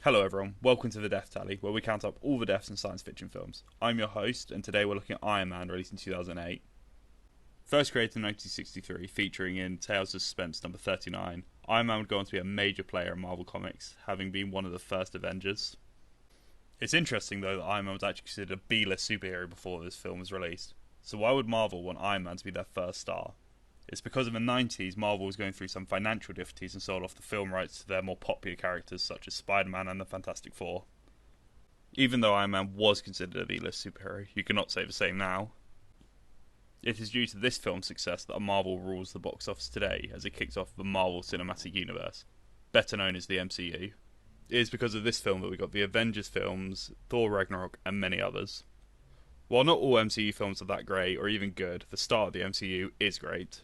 Hello everyone, welcome to the Death Tally, where we count up all the deaths in science fiction films. I'm your host, and today we're looking at Iron Man, released in 2008. First created in 1963, featuring in Tales of Suspense number 39, Iron Man would go on to be a major player in Marvel Comics, having been one of the first Avengers. It's interesting though that Iron Man was actually considered a B-list superhero before this film was released. So why would Marvel want Iron Man to be their first star? It's because in the 90s, Marvel was going through some financial difficulties and sold off the film rights to their more popular characters such as Spider-Man and the Fantastic Four. Even though Iron Man was considered a B-list superhero, you cannot say the same now. It is due to this film's success that Marvel rules the box office today, as it kicks off the Marvel Cinematic Universe, better known as the MCU. It is because of this film that we got the Avengers films, Thor Ragnarok, and many others. While not all MCU films are that great or even good, the start of the MCU is great.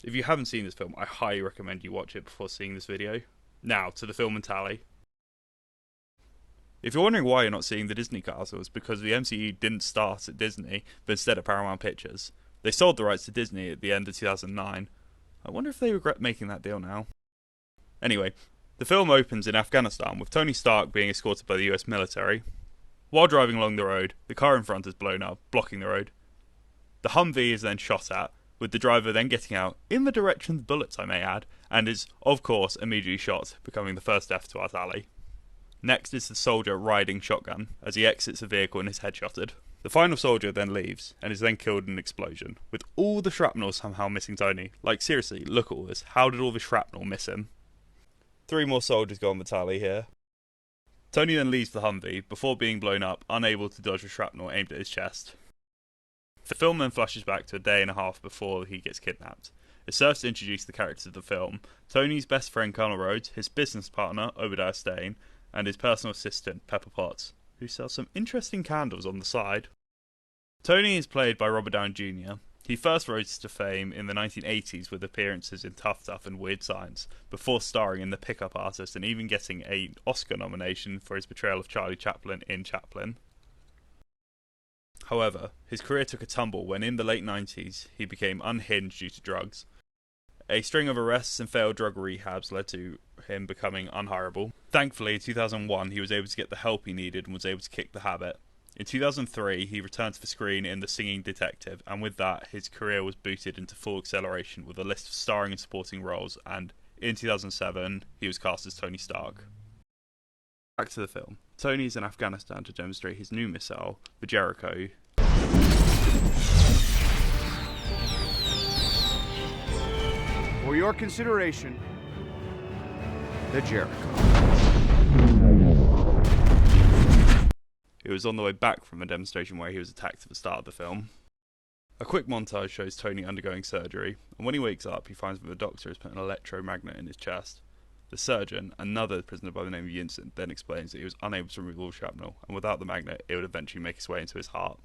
If you haven't seen this film, I highly recommend you watch it before seeing this video. Now, to the film and tally. If you're wondering why you're not seeing the Disney cast, it was because the MCU didn't start at Disney, but instead at Paramount Pictures. They sold the rights to Disney at the end of 2009. I wonder if they regret making that deal now. Anyway, the film opens in Afghanistan, with Tony Stark being escorted by the US military. While driving along the road, the car in front is blown up, blocking the road. The Humvee is then shot at, with the driver then getting out, in the direction of the bullets I may add, and is, of course, immediately shot, becoming the first death to our tally. Next is the soldier riding shotgun, as he exits the vehicle and is headshotted. The final soldier then leaves, and is then killed in an explosion, with all the shrapnel somehow missing Tony. Like, seriously, look at all this, how did all the shrapnel miss him? 3 more soldiers go on the tally here. Tony then leaves the Humvee, before being blown up, unable to dodge the shrapnel aimed at his chest. The film then flashes back to a day and a half before he gets kidnapped. It serves to introduce the characters of the film, Tony's best friend Colonel Rhodes, his business partner Obadiah Stane, and his personal assistant Pepper Potts, who sells some interesting candles on the side. Tony is played by Robert Downey Jr. He first rose to fame in the 1980s with appearances in Tough Tough and Weird Science, before starring in The Pickup Artist and even getting an Oscar nomination for his portrayal of Charlie Chaplin in Chaplin. However, his career took a tumble when in the late 90s he became unhinged due to drugs. A string of arrests and failed drug rehabs led to him becoming unhireable. Thankfully, in 2001 he was able to get the help he needed and was able to kick the habit. In 2003 he returned to the screen in The Singing Detective, and with that his career was booted into full acceleration with a list of starring and supporting roles, and in 2007 he was cast as Tony Stark. Back to the film. Tony is in Afghanistan to demonstrate his new missile, the Jericho. For your consideration, the Jericho. He was on the way back from a demonstration where he was attacked at the start of the film. A quick montage shows Tony undergoing surgery, and when he wakes up he finds that the doctor has put an electromagnet in his chest. The surgeon, another prisoner by the name of Yinsen, then explains that he was unable to remove all shrapnel, and without the magnet it would eventually make its way into his heart.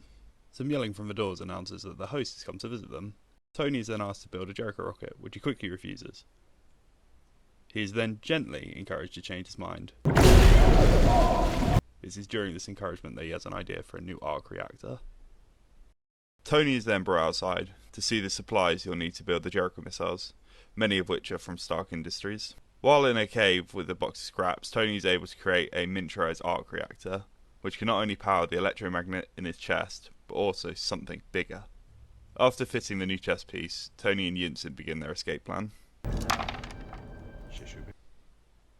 Some yelling from the doors announces that the host has come to visit them. Tony is then asked to build a Jericho rocket, which he quickly refuses. He is then gently encouraged to change his mind. It is during this encouragement that he has an idea for a new arc reactor. Tony is then brought outside to see the supplies he'll need to build the Jericho missiles, many of which are from Stark Industries. While in a cave with a box of scraps, Tony is able to create a miniaturized arc reactor, which can not only power the electromagnet in his chest, but also something bigger. After fitting the new chest piece, Tony and Yinsen begin their escape plan.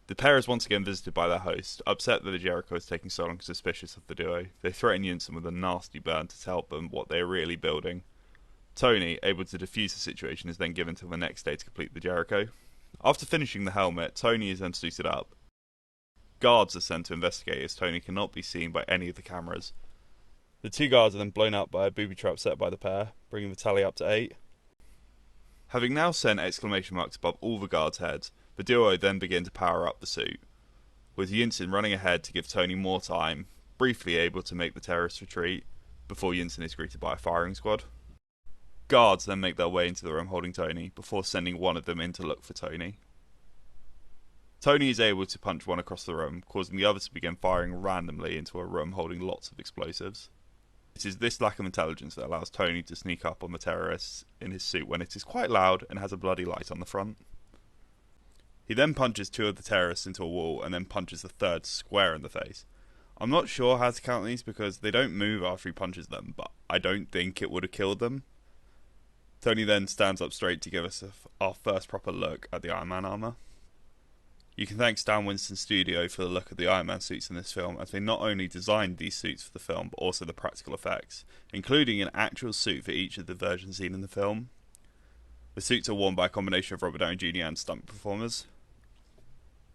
The pair is once again visited by their host. Upset that the Jericho is taking so long, suspicious of the duo, they threaten Yinsen with a nasty burn to tell them what they are really building. Tony, able to defuse the situation, is then given till the next day to complete the Jericho. After finishing the helmet, Tony is then suited up. Guards are sent to investigate as Tony cannot be seen by any of the cameras. The 2 guards are then blown up by a booby trap set by the pair, bringing the tally up to 8. Having now sent exclamation marks above all the guards' heads, the duo then begin to power up the suit, with Yinsen running ahead to give Tony more time, briefly able to make the terrorists retreat, before Yinsen is greeted by a firing squad. Guards then make their way into the room holding Tony, before sending one of them in to look for Tony. Tony is able to punch one across the room, causing the others to begin firing randomly into a room holding lots of explosives. It is this lack of intelligence that allows Tony to sneak up on the terrorists in his suit when it is quite loud and has a bloody light on the front. He then punches two of the terrorists into a wall and then punches the third square in the face. I'm not sure how to count these because they don't move after he punches them, but I don't think it would have killed them. Tony then stands up straight to give us our first proper look at the Iron Man armour. You can thank Stan Winston's studio for the look of the Iron Man suits in this film, as they not only designed these suits for the film, but also the practical effects, including an actual suit for each of the versions seen in the film. The suits are worn by a combination of Robert Downey Jr. and stunt performers.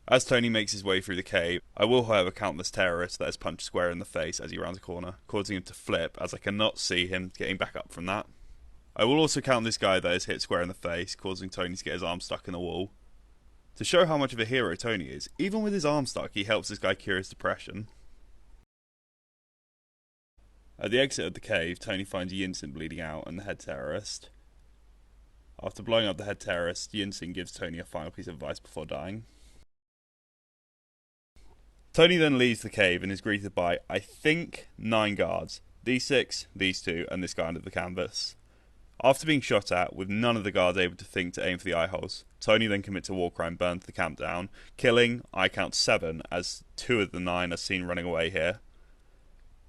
As Tony makes his way through the cave, I will however count this terrorist that is punched square in the face as he rounds a corner, causing him to flip, as I cannot see him getting back up from that. I will also count this guy that is hit square in the face, causing Tony to get his arm stuck in the wall. To show how much of a hero Tony is, even with his arm stuck, he helps this guy cure his depression. At the exit of the cave, Tony finds Yinsen bleeding out and the head terrorist. After blowing up the head terrorist, Yinsen gives Tony a final piece of advice before dying. Tony then leaves the cave and is greeted by, I think, 9 guards. These 6, these 2, and this guy under the canvas. After being shot at, with none of the guards able to think to aim for the eye holes, Tony then commits a war crime, burns the camp down, killing, I count 7, as 2 of the 9 are seen running away here.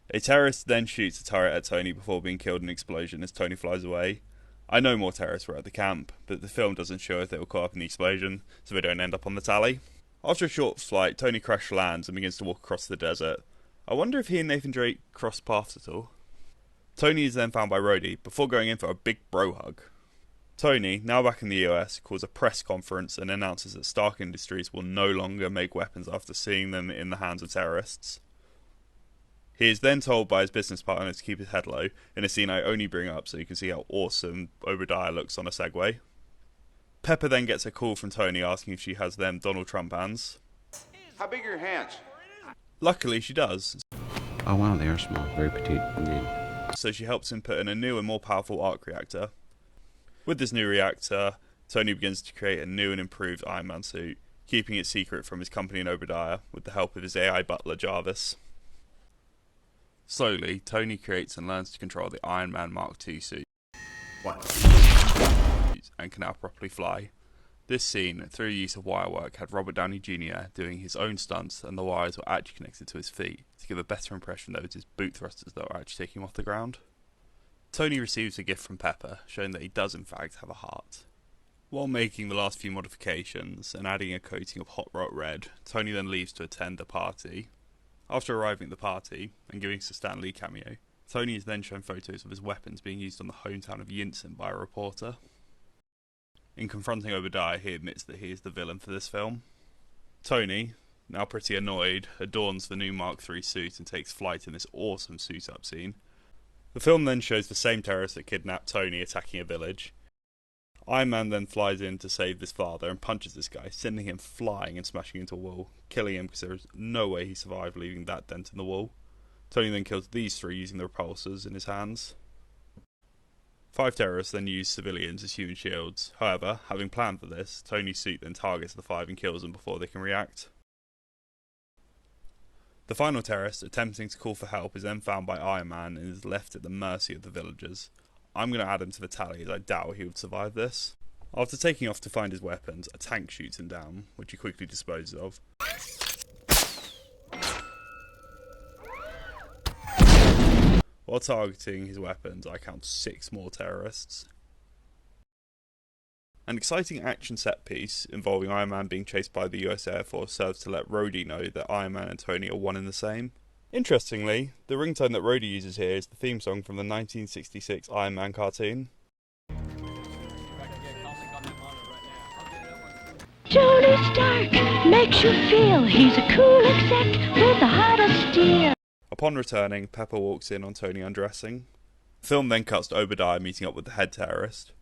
A terrorist then shoots a turret at Tony before being killed in an explosion as Tony flies away. I know more terrorists were at the camp, but the film doesn't show if they were caught up in the explosion, so they don't end up on the tally. After a short flight, Tony crash lands and begins to walk across the desert. I wonder if he and Nathan Drake cross paths at all. Tony is then found by Rhodey before going in for a big bro hug. Tony, now back in the US, calls a press conference and announces that Stark Industries will no longer make weapons after seeing them in the hands of terrorists. He is then told by his business partner to keep his head low, in a scene I only bring up so you can see how awesome Obadiah looks on a Segway. Pepper then gets a call from Tony asking if she has them Donald Trump hands. How big are your hands? Luckily she does. Oh wow, they are small, very petite indeed. So she helps him put in a new and more powerful arc reactor. With this new reactor, Tony begins to create a new and improved Iron Man suit, keeping it secret from his company in Obadiah with the help of his AI butler Jarvis. Slowly, Tony creates and learns to control the Iron Man Mark II suit. And can now properly fly. This scene, through use of wire work, had Robert Downey Jr. doing his own stunts and the wires were actually connected to his feet to give a better impression that it was his boot thrusters that were actually taking him off the ground. Tony receives a gift from Pepper, showing that he does in fact have a heart. While making the last few modifications and adding a coating of hot rot red, Tony then leaves to attend a party. After arriving at the party and giving us a Stan Lee cameo, Tony is then shown photos of his weapons being used on the hometown of Yinsen by a reporter. In confronting Obadiah, he admits that he is the villain for this film. Tony, now pretty annoyed, adorns the new Mark III suit and takes flight in this awesome suit-up scene. The film then shows the same terrorist that kidnapped Tony attacking a village. Iron Man then flies in to save his father and punches this guy, sending him flying and smashing into a wall, killing him because there is no way he survived leaving that dent in the wall. Tony then kills these 3 using the repulsors in his hands. 5 terrorists then use civilians as human shields. However, having planned for this, Tony's suit then targets the 5 and kills them before they can react. The final terrorist, attempting to call for help, is then found by Iron Man and is left at the mercy of the villagers. I'm going to add him to the tally as I doubt he would survive this. After taking off to find his weapons, a tank shoots him down, which he quickly disposes of. While targeting his weapons, I count 6 more terrorists. An exciting action set piece involving Iron Man being chased by the US Air Force serves to let Rhodey know that Iron Man and Tony are one and the same. Interestingly, the ringtone that Rhodey uses here is the theme song from the 1966 Iron Man cartoon. Tony Stark makes you feel he's a cool exec with a heart of steel. Upon returning, Pepper walks in on Tony undressing. The film then cuts to Obadiah meeting up with the head terrorist.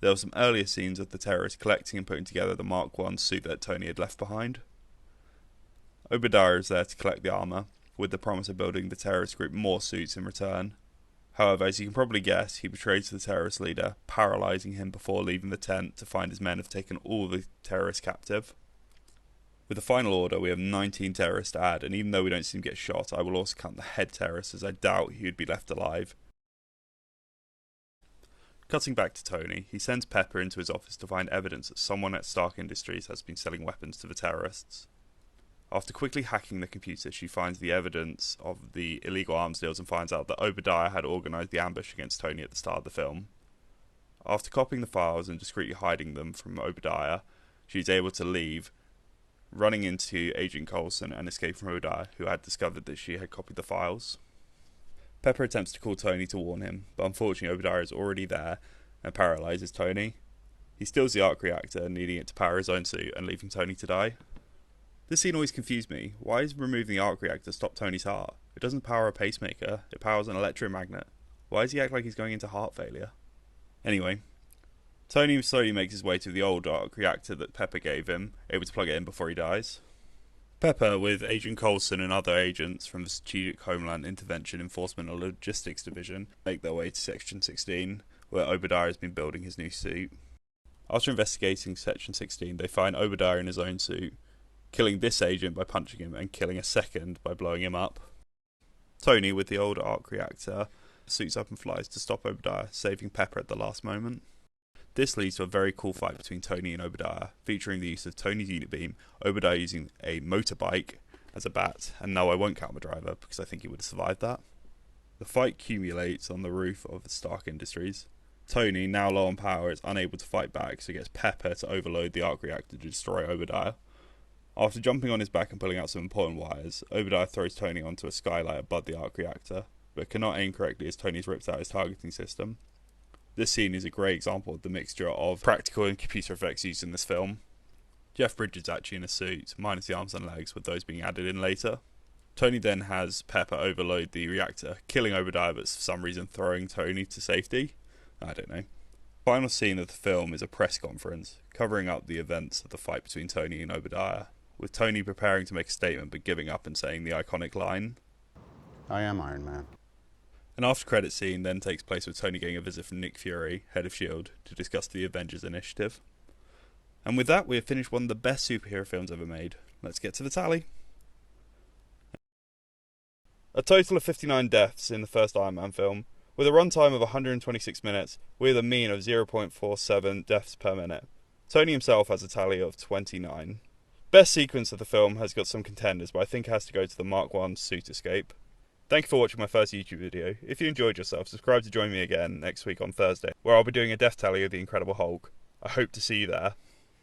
There were some earlier scenes of the terrorist collecting and putting together the Mark I suit that Tony had left behind. Obadiah is there to collect the armour, with the promise of building the terrorist group more suits in return. However, as you can probably guess, he betrays the terrorist leader, paralysing him before leaving the tent to find his men have taken all the terrorists captive. With the final order, we have 19 terrorists to add, and even though we don't see him get shot, I will also count the head terrorist as I doubt he would be left alive. Cutting back to Tony, he sends Pepper into his office to find evidence that someone at Stark Industries has been selling weapons to the terrorists. After quickly hacking the computer, she finds the evidence of the illegal arms deals and finds out that Obadiah had organised the ambush against Tony at the start of the film. After copying the files and discreetly hiding them from Obadiah, she's able to leave, running into Agent Coulson and escape from Obadiah, who had discovered that she had copied the files. Pepper attempts to call Tony to warn him, but unfortunately Obadiah is already there and paralyses Tony. He steals the arc reactor, needing it to power his own suit and leaving Tony to die. This scene always confused me. Why is removing the arc reactor stop Tony's heart? It doesn't power a pacemaker, it powers an electromagnet. Why does he act like he's going into heart failure? Anyway, Tony slowly makes his way to the old arc reactor that Pepper gave him, able to plug it in before he dies. Pepper, with Agent Coulson and other agents from the Strategic Homeland Intervention Enforcement and Logistics Division, make their way to Section 16, where Obadiah has been building his new suit. After investigating Section 16, they find Obadiah in his own suit, killing this agent by punching him and killing a second by blowing him up. Tony, with the old arc reactor, suits up and flies to stop Obadiah, saving Pepper at the last moment. This leads to a very cool fight between Tony and Obadiah, featuring the use of Tony's unit beam, Obadiah using a motorbike as a bat, and no, I won't count the driver because I think he would have survived that. The fight accumulates on the roof of Stark Industries. Tony, now low on power, is unable to fight back, so gets Pepper to overload the arc reactor to destroy Obadiah. After jumping on his back and pulling out some important wires, Obadiah throws Tony onto a skylight above the arc reactor, but cannot aim correctly as Tony's ripped out his targeting system. This scene is a great example of the mixture of practical and computer effects used in this film. Jeff Bridges is actually in a suit, minus the arms and legs, with those being added in later. Tony then has Pepper overload the reactor, killing Obadiah but for some reason throwing Tony to safety. I don't know. Final scene of the film is a press conference, covering up the events of the fight between Tony and Obadiah, with Tony preparing to make a statement but giving up and saying the iconic line, I am Iron Man. An after-credit scene then takes place with Tony getting a visit from Nick Fury, head of S.H.I.E.L.D., to discuss the Avengers Initiative. And with that, we have finished one of the best superhero films ever made. Let's get to the tally. A total of 59 deaths in the first Iron Man film. With a runtime of 126 minutes, with a mean of 0.47 deaths per minute. Tony himself has a tally of 29. Best sequence of the film has got some contenders, but I think it has to go to the Mark I suit escape. Thank you for watching my first YouTube video. If you enjoyed yourself, subscribe to join me again next week on Thursday, where I'll be doing a death tally of the Incredible Hulk. I hope to see you there.